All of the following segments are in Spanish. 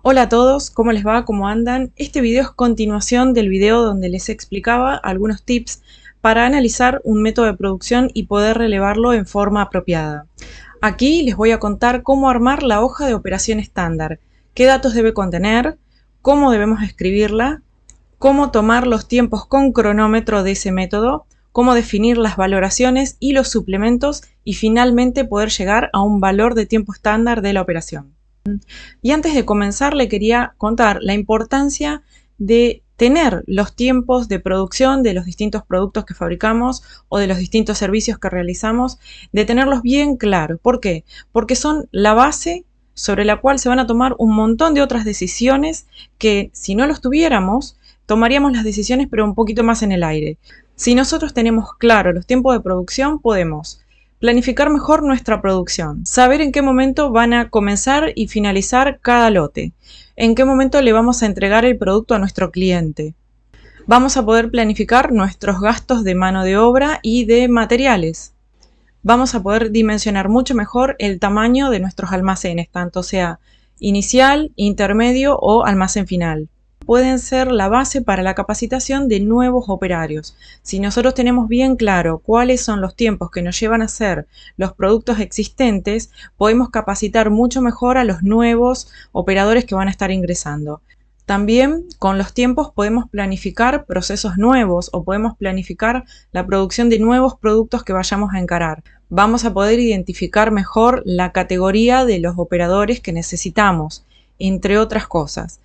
Hola a todos, ¿cómo les va? ¿Cómo andan? Este video es continuación del video donde les explicaba algunos tips para analizar un método de producción y poder relevarlo en forma apropiada. Aquí les voy a contar cómo armar la hoja de operación estándar, qué datos debe contener, cómo debemos escribirla, cómo tomar los tiempos con cronómetro de ese método, cómo definir las valoraciones y los suplementos y finalmente poder llegar a un valor de tiempo estándar de la operación. Y antes de comenzar le quería contar la importancia de tener los tiempos de producción de los distintos productos que fabricamos o de los distintos servicios que realizamos, de tenerlos bien claros. ¿Por qué? Porque son la base sobre la cual se van a tomar un montón de otras decisiones que si no los tuviéramos, tomaríamos las decisiones pero un poquito más en el aire. Si nosotros tenemos claro los tiempos de producción, podemos planificar mejor nuestra producción, saber en qué momento van a comenzar y finalizar cada lote, en qué momento le vamos a entregar el producto a nuestro cliente. Vamos a poder planificar nuestros gastos de mano de obra y de materiales. Vamos a poder dimensionar mucho mejor el tamaño de nuestros almacenes, tanto sea inicial, intermedio o almacén final. Pueden ser la base para la capacitación de nuevos operarios. Si nosotros tenemos bien claro cuáles son los tiempos que nos llevan a hacer los productos existentes, podemos capacitar mucho mejor a los nuevos operadores que van a estar ingresando. También con los tiempos podemos planificar procesos nuevos o podemos planificar la producción de nuevos productos que vayamos a encarar. Vamos a poder identificar mejor la categoría de los operadores que necesitamos, entre otras cosas.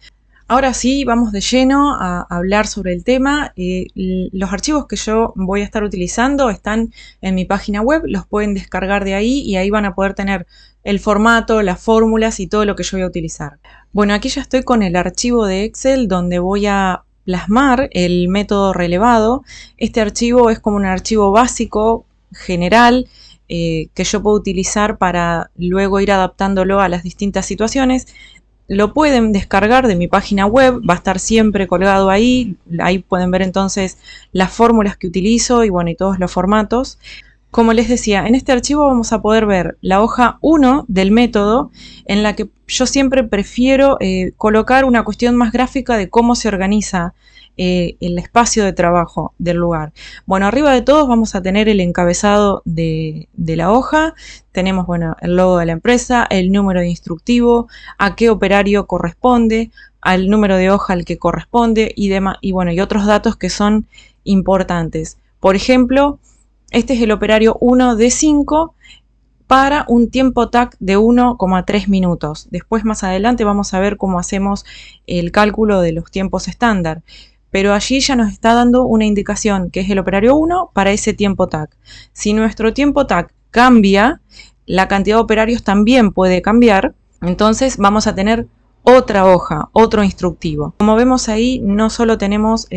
Ahora sí, vamos de lleno a hablar sobre el tema. Los archivos que yo voy a estar utilizando están en mi página web, los pueden descargar de ahí y ahí van a poder tener el formato, las fórmulas y todo lo que yo voy a utilizar. Bueno, aquí ya estoy con el archivo de Excel donde voy a plasmar el método relevado. Este archivo es como un archivo básico, general, que yo puedo utilizar para luego ir adaptándolo a las distintas situaciones. Lo pueden descargar de mi página web, va a estar siempre colgado ahí. Ahí pueden ver entonces las fórmulas que utilizo y bueno, y todos los formatos. Como les decía, en este archivo vamos a poder ver la hoja 1 del método, en la que yo siempre prefiero colocar una cuestión más gráfica de cómo se organiza el espacio de trabajo del lugar. Bueno, arriba de todos vamos a tener el encabezado de la hoja. Tenemos, bueno, el logo de la empresa, el número de instructivo, a qué operario corresponde, al número de hoja al que corresponde y demás, y bueno, y otros datos que son importantes. Por ejemplo, este es el operario 1 de 5 para un tiempo TAC de 1,3 minutos. Después, más adelante, vamos a ver cómo hacemos el cálculo de los tiempos estándar. Pero allí ya nos está dando una indicación que es el operario 1 para ese tiempo TAC. Si nuestro tiempo TAC cambia, la cantidad de operarios también puede cambiar, entonces vamos a tener otra hoja, otro instructivo. Como vemos ahí, no solo tenemos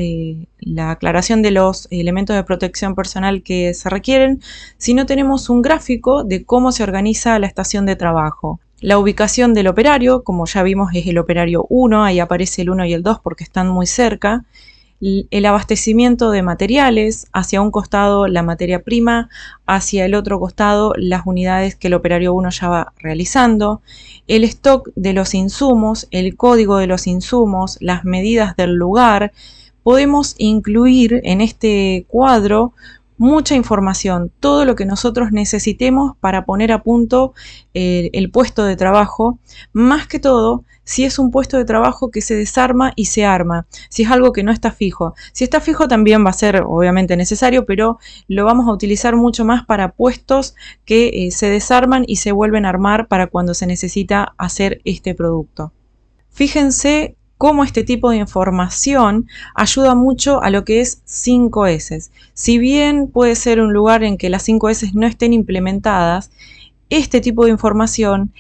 la aclaración de los elementos de protección personal que se requieren, sino tenemos un gráfico de cómo se organiza la estación de trabajo. La ubicación del operario, como ya vimos, es el operario 1, ahí aparece el 1 y el 2 porque están muy cerca. El abastecimiento de materiales, hacia un costado la materia prima, hacia el otro costado las unidades que el operario 1 ya va realizando, el stock de los insumos, el código de los insumos, las medidas del lugar. Podemos incluir en este cuadro mucha información, todo lo que nosotros necesitemos para poner a punto el puesto de trabajo, más que todo si es un puesto de trabajo que se desarma y se arma, si es algo que no está fijo. Si está fijo también va a ser obviamente necesario, pero lo vamos a utilizar mucho más para puestos que se desarman y se vuelven a armar para cuando se necesita hacer este producto. Fíjense cómo este tipo de información ayuda mucho a lo que es 5S. Si bien puede ser un lugar en que las 5S no estén implementadas, este tipo de información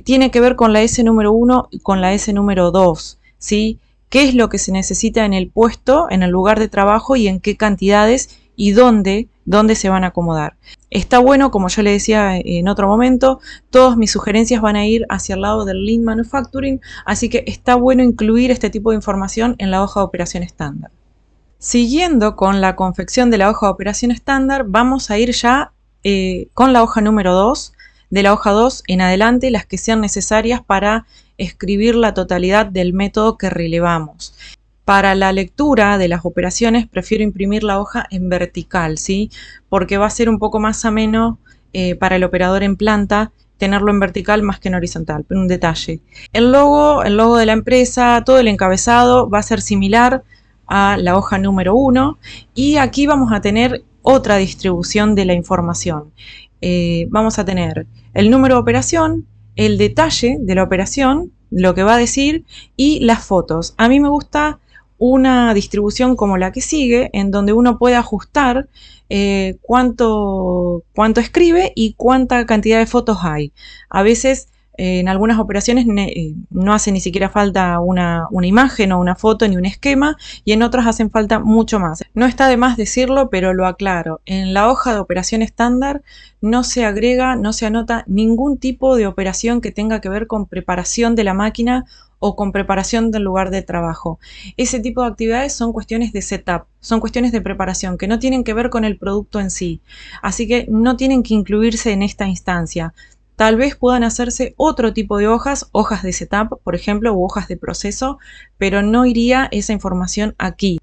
tiene que ver con la S número 1 y con la S número 2, ¿sí? ¿Qué es lo que se necesita en el puesto, en el lugar de trabajo y en qué cantidades y dónde se van a acomodar? Está bueno, como yo le decía en otro momento, todas mis sugerencias van a ir hacia el lado del Lean Manufacturing, así que está bueno incluir este tipo de información en la hoja de operación estándar. Siguiendo con la confección de la hoja de operación estándar, vamos a ir ya con la hoja número 2, de la hoja 2 en adelante las que sean necesarias para escribir la totalidad del método que relevamos. Para la lectura de las operaciones prefiero imprimir la hoja en vertical, ¿sí? Porque va a ser un poco más ameno para el operador en planta tenerlo en vertical más que en horizontal, pero un detalle. El logo de la empresa, todo el encabezado va a ser similar a la hoja número 1 y aquí vamos a tener otra distribución de la información. Vamos a tener el número de operación, el detalle de la operación, lo que va a decir y las fotos. A mí me gusta una distribución como la que sigue, en donde uno puede ajustar cuánto escribe y cuánta cantidad de fotos hay. A veces en algunas operaciones no hace ni siquiera falta una imagen o una foto ni un esquema, y en otras hacen falta mucho más. No está de más decirlo, pero lo aclaro. En la hoja de operación estándar no se agrega, no se anota ningún tipo de operación que tenga que ver con preparación de la máquina o con preparación del lugar de trabajo. Ese tipo de actividades son cuestiones de setup, son cuestiones de preparación que no tienen que ver con el producto en sí. Así que no tienen que incluirse en esta instancia. Tal vez puedan hacerse otro tipo de hojas de setup, por ejemplo, u hojas de proceso, pero no iría esa información aquí.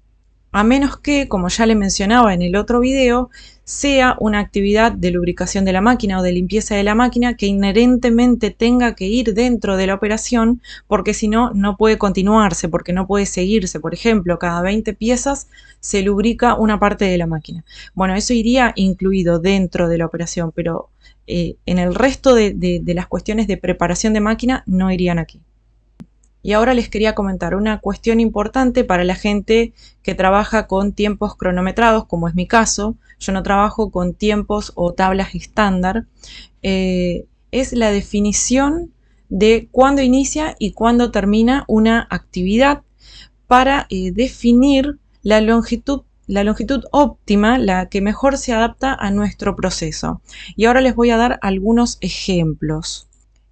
A menos que, como ya le mencionaba en el otro video, sea una actividad de lubricación de la máquina o de limpieza de la máquina que inherentemente tenga que ir dentro de la operación, porque si no, no puede continuarse, porque no puede seguirse. Por ejemplo, cada 20 piezas se lubrica una parte de la máquina. Bueno, eso iría incluido dentro de la operación, pero en el resto de las cuestiones de preparación de máquina no irían aquí. Y ahora les quería comentar una cuestión importante para la gente que trabaja con tiempos cronometrados, como es mi caso. Yo no trabajo con tiempos o tablas estándar. Es la definición de cuándo inicia y cuándo termina una actividad para definir la longitud óptima, la que mejor se adapta a nuestro proceso. Y ahora les voy a dar algunos ejemplos.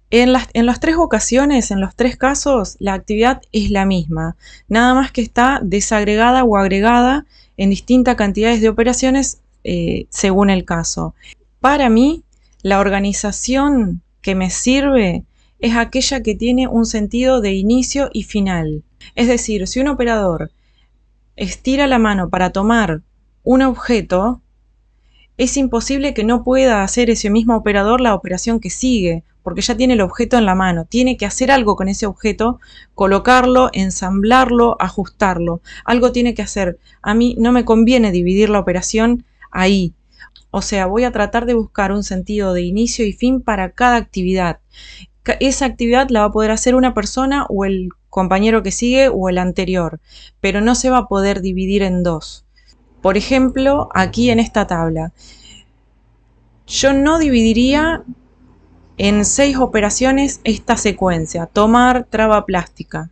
En las tres ocasiones, en los tres casos, la actividad es la misma, nada más que está desagregada o agregada en distintas cantidades de operaciones según el caso. Para mí, la organización que me sirve es aquella que tiene un sentido de inicio y final. Es decir, si un operador estira la mano para tomar un objeto, es imposible que no pueda hacer ese mismo operador la operación que sigue, porque ya tiene el objeto en la mano, tiene que hacer algo con ese objeto, colocarlo, ensamblarlo, ajustarlo, algo tiene que hacer. A mí no me conviene dividir la operación ahí, o sea, voy a tratar de buscar un sentido de inicio y fin para cada actividad. Esa actividad la va a poder hacer una persona o el compañero que sigue o el anterior, pero no se va a poder dividir en dos. Por ejemplo, aquí en esta tabla, yo no dividiría en 6 operaciones esta secuencia: tomar traba plástica,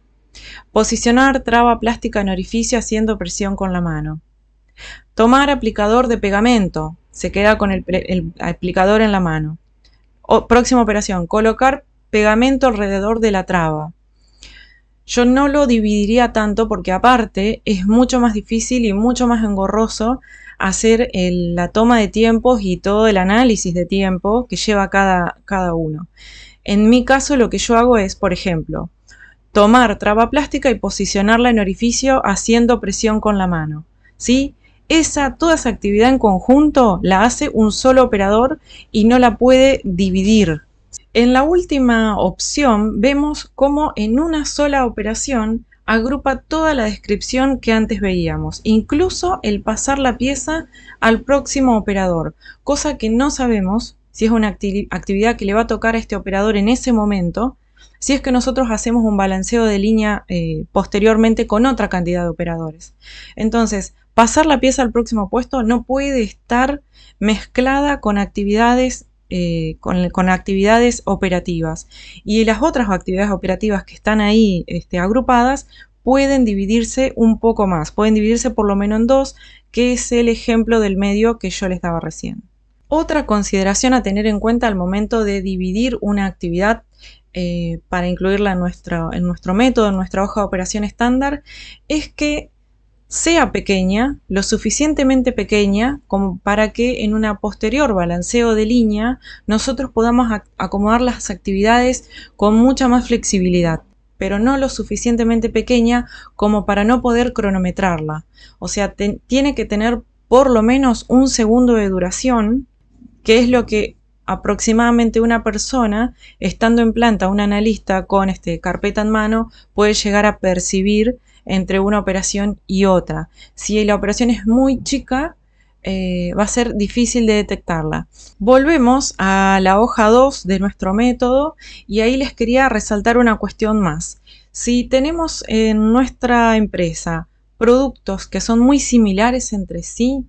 posicionar traba plástica en orificio haciendo presión con la mano, tomar aplicador de pegamento, se queda con el aplicador en la mano. Próxima operación, colocar pegamento alrededor de la traba. Yo no lo dividiría tanto porque aparte es mucho más difícil y mucho más engorroso hacer la toma de tiempos y todo el análisis de tiempo que lleva cada uno. En mi caso lo que yo hago es, por ejemplo, tomar traba plástica y posicionarla en orificio haciendo presión con la mano, ¿sí? Toda esa actividad en conjunto la hace un solo operador y no la puede dividir. En la última opción vemos cómo en una sola operación agrupa toda la descripción que antes veíamos, incluso el pasar la pieza al próximo operador, cosa que no sabemos si es una actividad que le va a tocar a este operador en ese momento, si es que nosotros hacemos un balanceo de línea posteriormente con otra cantidad de operadores. Entonces, pasar la pieza al próximo puesto no puede estar mezclada con actividades con actividades operativas, y las otras actividades operativas que están ahí agrupadas pueden dividirse un poco más, pueden dividirse por lo menos en dos, que es el ejemplo del medio que yo les daba recién. Otra consideración a tener en cuenta al momento de dividir una actividad para incluirla en nuestro método, en nuestra hoja de operación estándar, es que sea pequeña, lo suficientemente pequeña como para que en una posterior balanceo de línea nosotros podamos acomodar las actividades con mucha más flexibilidad, pero no lo suficientemente pequeña como para no poder cronometrarla. O sea, tiene que tener por lo menos 1 segundo de duración, que es lo que aproximadamente una persona, estando en planta, un analista con carpeta en mano, puede llegar a percibir entre una operación y otra. Si la operación es muy chica, va a ser difícil de detectarla. Volvemos a la hoja 2 de nuestro método y ahí les quería resaltar una cuestión más. Si tenemos en nuestra empresa productos que son muy similares entre sí,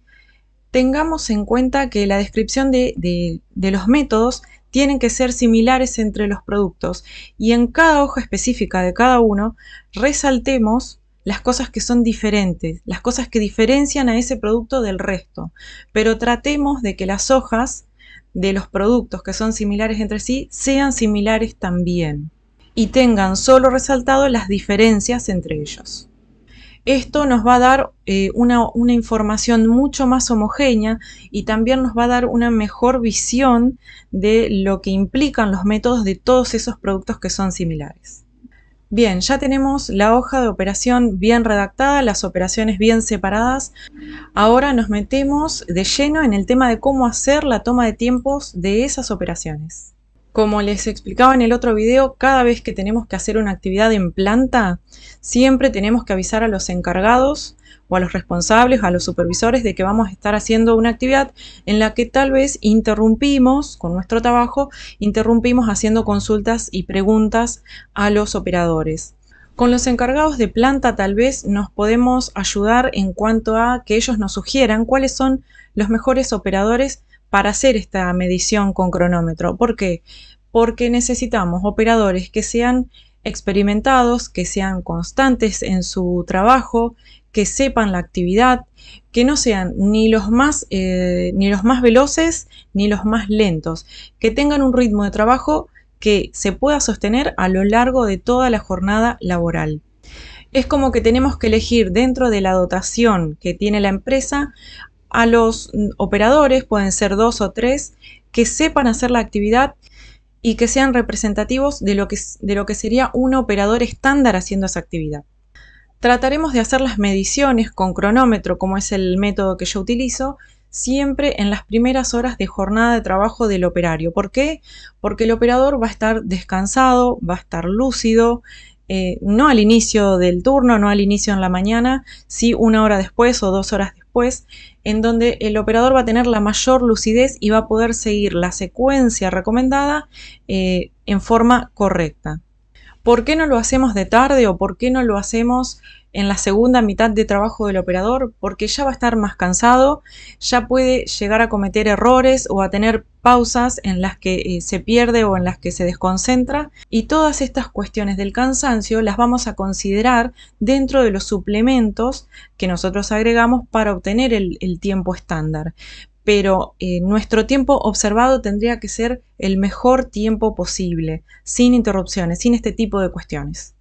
tengamos en cuenta que la descripción de los métodos tienen que ser similares entre los productos y en cada hoja específica de cada uno resaltemos las cosas que son diferentes, las cosas que diferencian a ese producto del resto, pero tratemos de que las hojas de los productos que son similares entre sí sean similares también y tengan solo resaltado las diferencias entre ellos. Esto nos va a dar una información mucho más homogénea y también nos va a dar una mejor visión de lo que implican los métodos de todos esos productos que son similares. Bien, ya tenemos la hoja de operación bien redactada, las operaciones bien separadas. Ahora nos metemos de lleno en el tema de cómo hacer la toma de tiempos de esas operaciones. Como les explicaba en el otro video, cada vez que tenemos que hacer una actividad en planta, siempre tenemos que avisar a los encargados o a los responsables, a los supervisores de que vamos a estar haciendo una actividad en la que tal vez interrumpimos con nuestro trabajo, interrumpimos haciendo consultas y preguntas a los operadores. Con los encargados de planta tal vez nos podemos ayudar en cuanto a que ellos nos sugieran cuáles son los mejores operadores para hacer esta medición con cronómetro. ¿Por qué? Porque necesitamos operadores que sean experimentados, que sean constantes en su trabajo, que sepan la actividad, que no sean ni los más veloces ni los más lentos, que tengan un ritmo de trabajo que se pueda sostener a lo largo de toda la jornada laboral. Es como que tenemos que elegir dentro de la dotación que tiene la empresa a los operadores, pueden ser 2 o 3, que sepan hacer la actividad y que sean representativos de lo que sería un operador estándar haciendo esa actividad. Trataremos de hacer las mediciones con cronómetro, como es el método que yo utilizo, siempre en las primeras horas de jornada de trabajo del operario. ¿Por qué? Porque el operador va a estar descansado, va a estar lúcido, no al inicio del turno, no al inicio en la mañana, sí 1 hora después o 2 horas después, en donde el operador va a tener la mayor lucidez y va a poder seguir la secuencia recomendada en forma correcta. ¿Por qué no lo hacemos de tarde o por qué no lo hacemos en la segunda mitad de trabajo del operador? Porque ya va a estar más cansado, ya puede llegar a cometer errores o a tener pausas en las que se pierde o en las que se desconcentra, y todas estas cuestiones del cansancio las vamos a considerar dentro de los suplementos que nosotros agregamos para obtener el tiempo estándar. Pero nuestro tiempo observado tendría que ser el mejor tiempo posible, sin interrupciones, sin este tipo de cuestiones.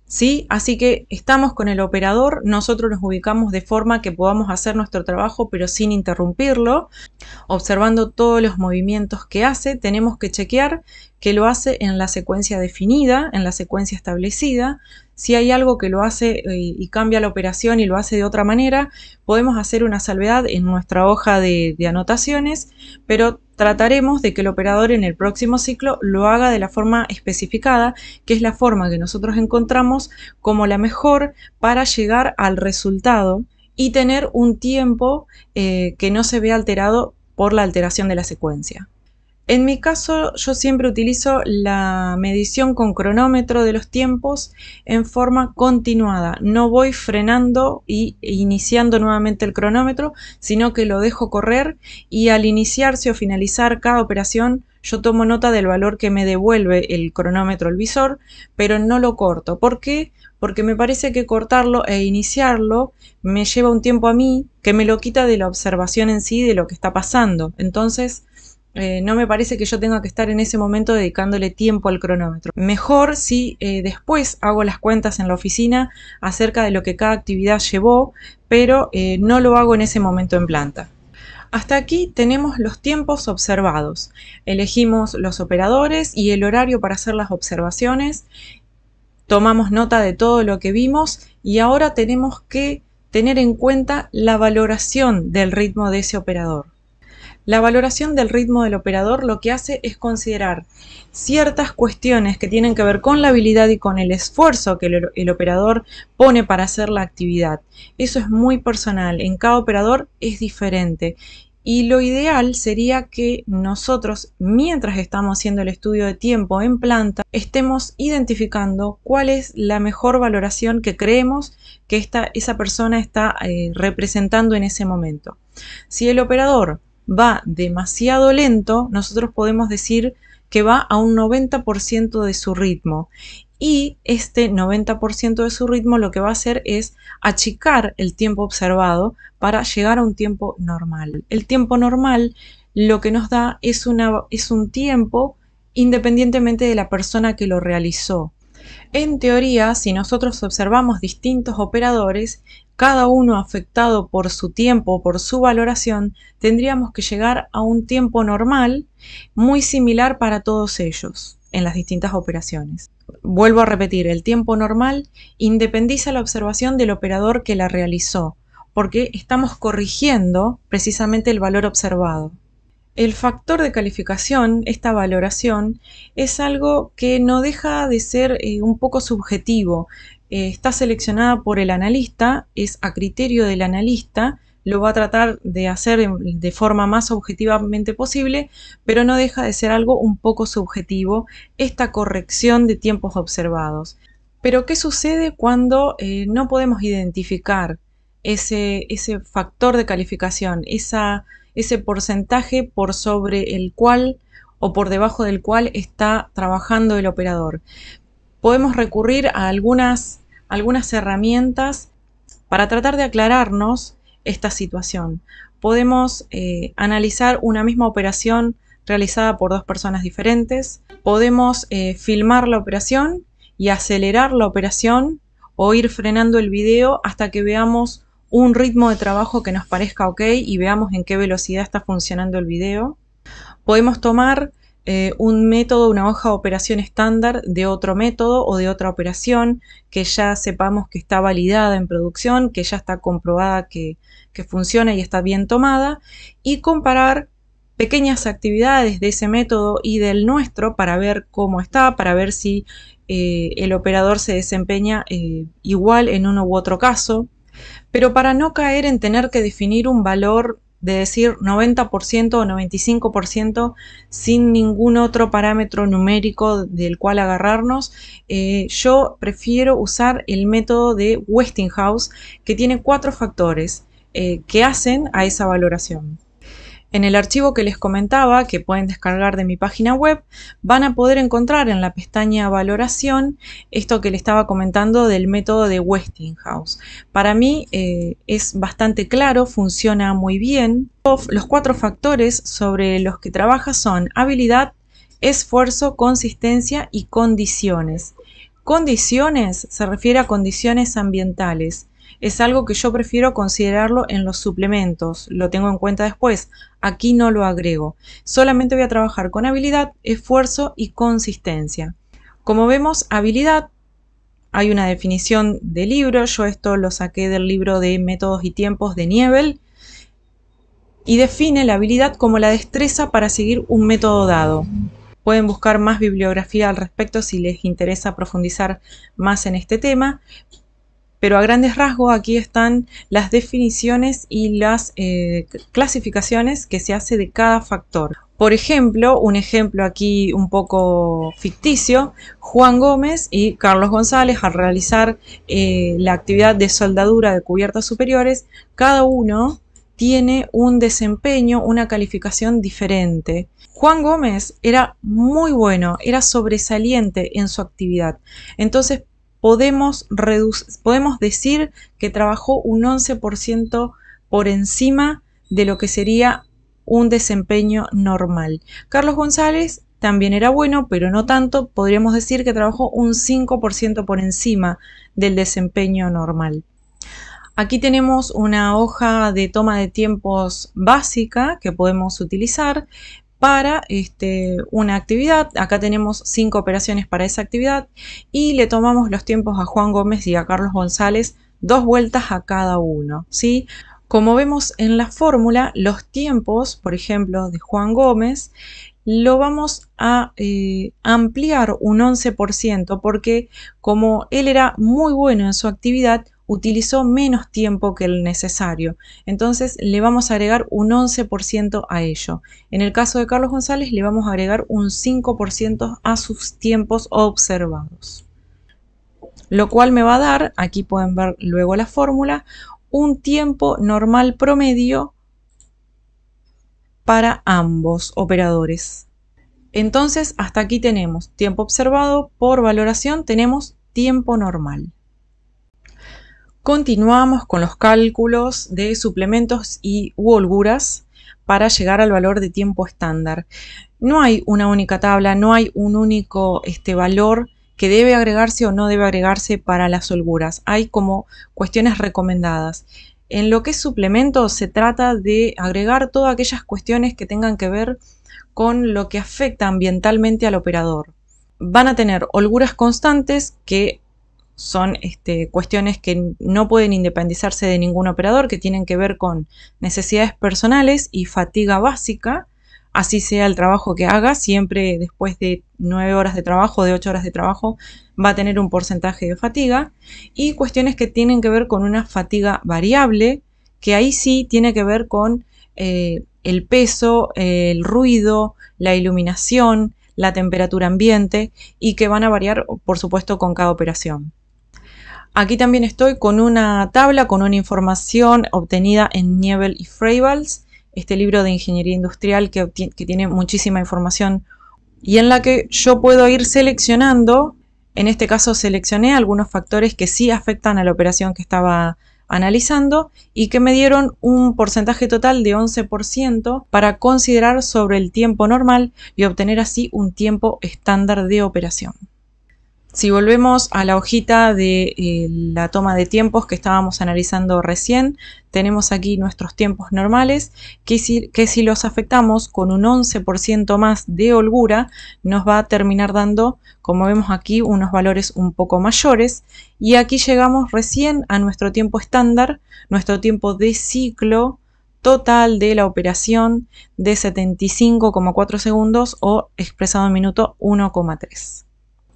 ¿Sí? Así que estamos con el operador, nosotros nos ubicamos de forma que podamos hacer nuestro trabajo pero sin interrumpirlo, observando todos los movimientos que hace. Tenemos que chequear que lo hace en la secuencia definida, en la secuencia establecida. Si hay algo que lo hace y cambia la operación y lo hace de otra manera, podemos hacer una salvedad en nuestra hoja de anotaciones, pero trataremos de que el operador en el próximo ciclo lo haga de la forma especificada, que es la forma que nosotros encontramos como la mejor para llegar al resultado y tener un tiempo que no se vea alterado por la alteración de la secuencia. En mi caso, yo siempre utilizo la medición con cronómetro de los tiempos en forma continuada. No voy frenando e iniciando nuevamente el cronómetro, sino que lo dejo correr y al iniciarse o finalizar cada operación, yo tomo nota del valor que me devuelve el cronómetro, el visor, pero no lo corto. ¿Por qué? Porque me parece que cortarlo e iniciarlo me lleva un tiempo a mí que me lo quita de la observación en sí de lo que está pasando. Entonces, no me parece que yo tenga que estar en ese momento dedicándole tiempo al cronómetro. Mejor si después hago las cuentas en la oficina acerca de lo que cada actividad llevó, pero no lo hago en ese momento en planta. Hasta aquí tenemos los tiempos observados. Elegimos los operadores y el horario para hacer las observaciones. Tomamos nota de todo lo que vimos y ahora tenemos que tener en cuenta la valoración del ritmo de ese operador. La valoración del ritmo del operador lo que hace es considerar ciertas cuestiones que tienen que ver con la habilidad y con el esfuerzo que el operador pone para hacer la actividad. Eso es muy personal, en cada operador es diferente. Y lo ideal sería que nosotros, mientras estamos haciendo el estudio de tiempo en planta, estemos identificando cuál es la mejor valoración que creemos que esa persona está representando en ese momento. Si el operador va demasiado lento, nosotros podemos decir que va a un 90% de su ritmo. Y este 90% de su ritmo lo que va a hacer es achicar el tiempo observado para llegar a un tiempo normal. El tiempo normal lo que nos da es un tiempo independientemente de la persona que lo realizó. En teoría, si nosotros observamos distintos operadores, cada uno afectado por su tiempo, por su valoración, tendríamos que llegar a un tiempo normal muy similar para todos ellos en las distintas operaciones. Vuelvo a repetir, el tiempo normal independiza la observación del operador que la realizó, porque estamos corrigiendo precisamente el valor observado. El factor de calificación, esta valoración, es algo que no deja de ser un poco subjetivo. Está seleccionada por el analista, es a criterio del analista, lo va a tratar de hacer de forma más objetivamente posible, pero no deja de ser algo un poco subjetivo esta corrección de tiempos observados. Pero ¿qué sucede cuando no podemos identificar ese factor de calificación, ese porcentaje por sobre el cual o por debajo del cual está trabajando el operador? Podemos recurrir a algunas herramientas para tratar de aclararnos esta situación. Podemos analizar una misma operación realizada por dos personas diferentes. Podemos filmar la operación y acelerar la operación o ir frenando el video hasta que veamos un ritmo de trabajo que nos parezca ok y veamos en qué velocidad está funcionando el video. Podemos tomar un método, una hoja de operación estándar de otro método o de otra operación que ya sepamos que está validada en producción, que ya está comprobada que funciona y está bien tomada, y comparar pequeñas actividades de ese método y del nuestro para ver cómo está, para ver si el operador se desempeña igual en uno u otro caso. Pero para no caer en tener que definir un valor de decir 90% o 95% sin ningún otro parámetro numérico del cual agarrarnos, yo prefiero usar el método de Westinghouse, que tiene 4 factores que hacen a esa valoración. En el archivo que les comentaba, que pueden descargar de mi página web, van a poder encontrar en la pestaña Valoración esto que les estaba comentando del método de Westinghouse. Para mí es bastante claro, funciona muy bien. Los 4 factores sobre los que trabaja son habilidad, esfuerzo, consistencia y condiciones. Condiciones se refiere a condiciones ambientales. Es algo que yo prefiero considerarlo en los suplementos, lo tengo en cuenta después, aquí no lo agrego. Solamente voy a trabajar con habilidad, esfuerzo y consistencia. Como vemos, habilidad, hay una definición de libro, yo esto lo saqué del libro de Métodos y Tiempos de Niebel, y define la habilidad como la destreza para seguir un método dado. Pueden buscar más bibliografía al respecto si les interesa profundizar más en este tema. Pero a grandes rasgos aquí están las definiciones y las clasificaciones que se hace de cada factor. Por ejemplo, un ejemplo aquí un poco ficticio, Juan Gómez y Carlos González al realizar la actividad de soldadura de cubiertas superiores, cada uno tiene un desempeño, una calificación diferente. Juan Gómez era muy bueno, era sobresaliente en su actividad. Entonces, podemos decir que trabajó un 11% por encima de lo que sería un desempeño normal. Carlos González también era bueno, pero no tanto. Podríamos decir que trabajó un 5% por encima del desempeño normal. Aquí tenemos una hoja de toma de tiempos básica que podemos utilizar para una actividad. Acá tenemos 5 operaciones para esa actividad y le tomamos los tiempos a Juan Gómez y a Carlos González 2 vueltas a cada uno, ¿sí? Como vemos en la fórmula, los tiempos, por ejemplo, de Juan Gómez, lo vamos a ampliar un 11% porque como él era muy bueno en su actividad, utilizó menos tiempo que el necesario. Entonces le vamos a agregar un 11% a ello. En el caso de Carlos González le vamos a agregar un 5% a sus tiempos observados. Lo cual me va a dar, aquí pueden ver luego la fórmula, un tiempo normal promedio para ambos operadores. Entonces hasta aquí tenemos tiempo observado por valoración, tenemos tiempo normal. Continuamos con los cálculos de suplementos y holguras para llegar al valor de tiempo estándar. No hay una única tabla, no hay un único valor que debe agregarse o no debe agregarse para las holguras. Hay como cuestiones recomendadas. En lo que es suplementos se trata de agregar todas aquellas cuestiones que tengan que ver con lo que afecta ambientalmente al operador. Van a tener holguras constantes que son cuestiones que no pueden independizarse de ningún operador, que tienen que ver con necesidades personales y fatiga básica, así sea el trabajo que haga, siempre después de 9 horas de trabajo, de 8 horas de trabajo, va a tener un porcentaje de fatiga, y cuestiones que tienen que ver con una fatiga variable, que ahí sí tiene que ver con el peso, el ruido, la iluminación, la temperatura ambiente, y que van a variar, por supuesto, con cada operación. Aquí también estoy con una tabla con una información obtenida en Niebel y Freivalds, este libro de ingeniería industrial que tiene muchísima información y en la que yo puedo ir seleccionando. En este caso seleccioné algunos factores que sí afectan a la operación que estaba analizando y que me dieron un porcentaje total de 11% para considerar sobre el tiempo normal y obtener así un tiempo estándar de operación. Si volvemos a la hojita de la toma de tiempos que estábamos analizando recién, tenemos aquí nuestros tiempos normales, que si los afectamos con un 11% más de holgura, nos va a terminar dando, como vemos aquí, unos valores un poco mayores. Y aquí llegamos recién a nuestro tiempo estándar, nuestro tiempo de ciclo total de la operación de 75,4 segundos o expresado en minuto 1,3.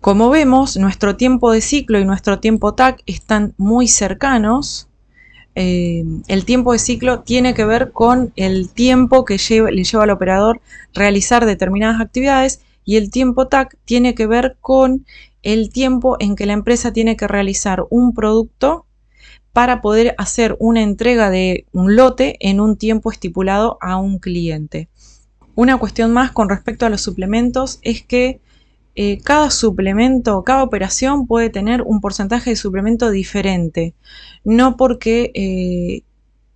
Como vemos, nuestro tiempo de ciclo y nuestro tiempo TAC están muy cercanos. El tiempo de ciclo tiene que ver con el tiempo que le lleva al operador realizar determinadas actividades y el tiempo TAC tiene que ver con el tiempo en que la empresa tiene que realizar un producto para poder hacer una entrega de un lote en un tiempo estipulado a un cliente. Una cuestión más con respecto a los suplementos es que cada suplemento, cada operación puede tener un porcentaje de suplemento diferente. No porque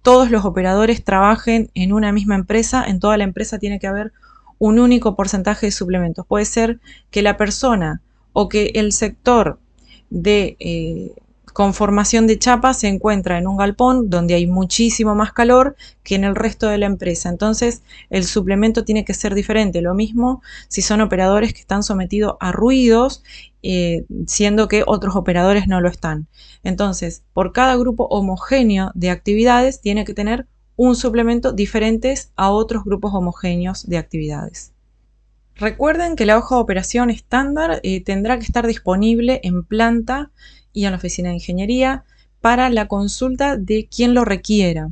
todos los operadores trabajen en una misma empresa, en toda la empresa tiene que haber un único porcentaje de suplementos. Puede ser que la persona o que el sector de conformación de chapa se encuentra en un galpón donde hay muchísimo más calor que en el resto de la empresa. Entonces el suplemento tiene que ser diferente. Lo mismo si son operadores que están sometidos a ruidos, siendo que otros operadores no lo están. Entonces, por cada grupo homogéneo de actividades tiene que tener un suplemento diferente a otros grupos homogéneos de actividades. Recuerden que la hoja de operación estándar tendrá que estar disponible en planta y en la oficina de ingeniería para la consulta de quien lo requiera.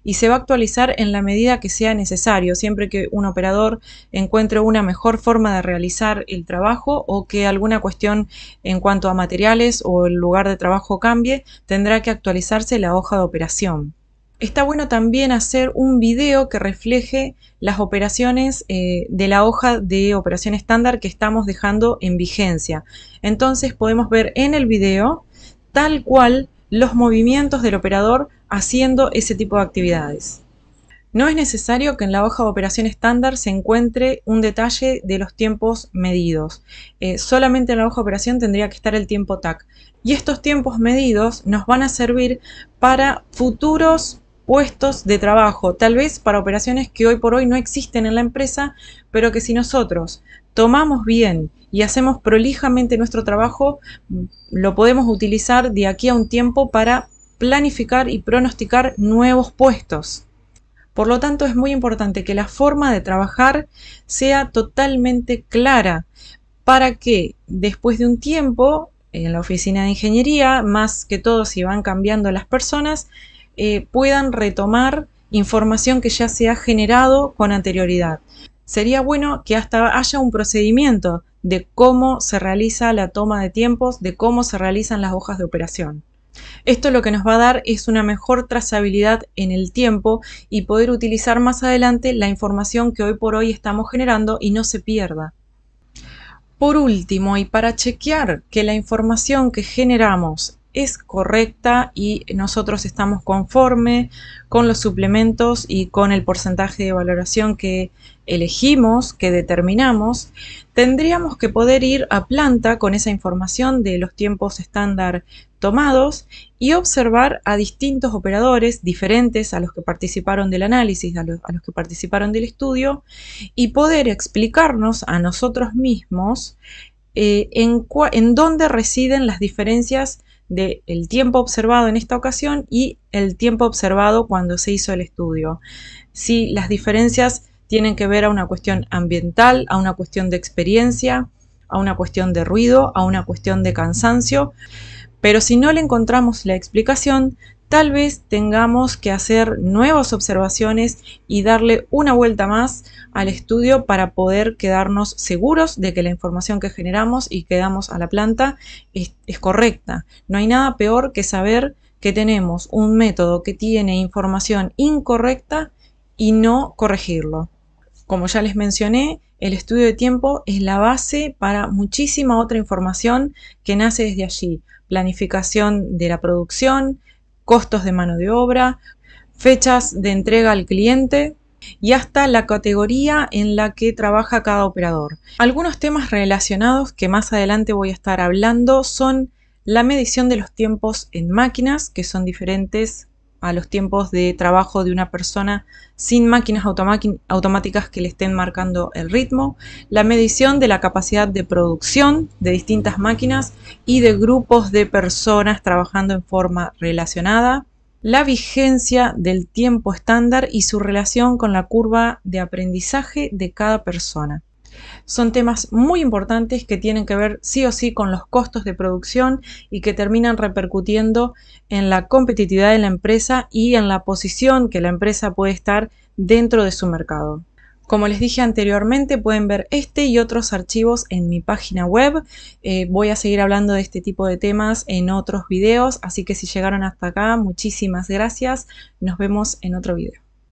Y se va a actualizar en la medida que sea necesario, siempre que un operador encuentre una mejor forma de realizar el trabajo o que alguna cuestión en cuanto a materiales o el lugar de trabajo cambie, tendrá que actualizarse la hoja de operación. Está bueno también hacer un video que refleje las operaciones de la hoja de operación estándar que estamos dejando en vigencia. Entonces podemos ver en el video tal cual los movimientos del operador haciendo ese tipo de actividades. No es necesario que en la hoja de operación estándar se encuentre un detalle de los tiempos medidos. Solamente en la hoja de operación tendría que estar el tiempo TAC. Y estos tiempos medidos nos van a servir para futuros puestos de trabajo, tal vez para operaciones que hoy por hoy no existen en la empresa, pero que si nosotros tomamos bien y hacemos prolijamente nuestro trabajo, lo podemos utilizar de aquí a un tiempo para planificar y pronosticar nuevos puestos. Por lo tanto, es muy importante que la forma de trabajar sea totalmente clara para que después de un tiempo en la oficina de ingeniería, más que todo si van cambiando las personas, puedan retomar información que ya se ha generado con anterioridad. Sería bueno que hasta haya un procedimiento de cómo se realiza la toma de tiempos, de cómo se realizan las hojas de operación. Esto lo que nos va a dar es una mejor trazabilidad en el tiempo y poder utilizar más adelante la información que hoy por hoy estamos generando y no se pierda. Por último, y para chequear que la información que generamos es correcta y nosotros estamos conforme con los suplementos y con el porcentaje de valoración que elegimos, que determinamos, tendríamos que poder ir a planta con esa información de los tiempos estándar tomados y observar a distintos operadores diferentes a los que participaron del análisis, a los que participaron del estudio, y poder explicarnos a nosotros mismos en dónde residen las diferencias del tiempo observado en esta ocasión y el tiempo observado cuando se hizo el estudio. Si las diferencias tienen que ver a una cuestión ambiental, a una cuestión de experiencia, a una cuestión de ruido, a una cuestión de cansancio, pero si no le encontramos la explicación, tal vez tengamos que hacer nuevas observaciones y darle una vuelta más al estudio para poder quedarnos seguros de que la información que generamos y que damos a la planta es correcta. No hay nada peor que saber que tenemos un método que tiene información incorrecta y no corregirlo. Como ya les mencioné, el estudio de tiempo es la base para muchísima otra información que nace desde allí. Planificación de la producción, costos de mano de obra, fechas de entrega al cliente y hasta la categoría en la que trabaja cada operador. Algunos temas relacionados que más adelante voy a estar hablando son la medición de los tiempos en máquinas, que son diferentes a los tiempos de trabajo de una persona sin máquinas automáticas que le estén marcando el ritmo, la medición de la capacidad de producción de distintas máquinas y de grupos de personas trabajando en forma relacionada, la vigencia del tiempo estándar y su relación con la curva de aprendizaje de cada persona. Son temas muy importantes que tienen que ver sí o sí con los costos de producción y que terminan repercutiendo en la competitividad de la empresa y en la posición que la empresa puede estar dentro de su mercado. Como les dije anteriormente, pueden ver este y otros archivos en mi página web. Voy a seguir hablando de este tipo de temas en otros videos, así que si llegaron hasta acá, muchísimas gracias. Nos vemos en otro video.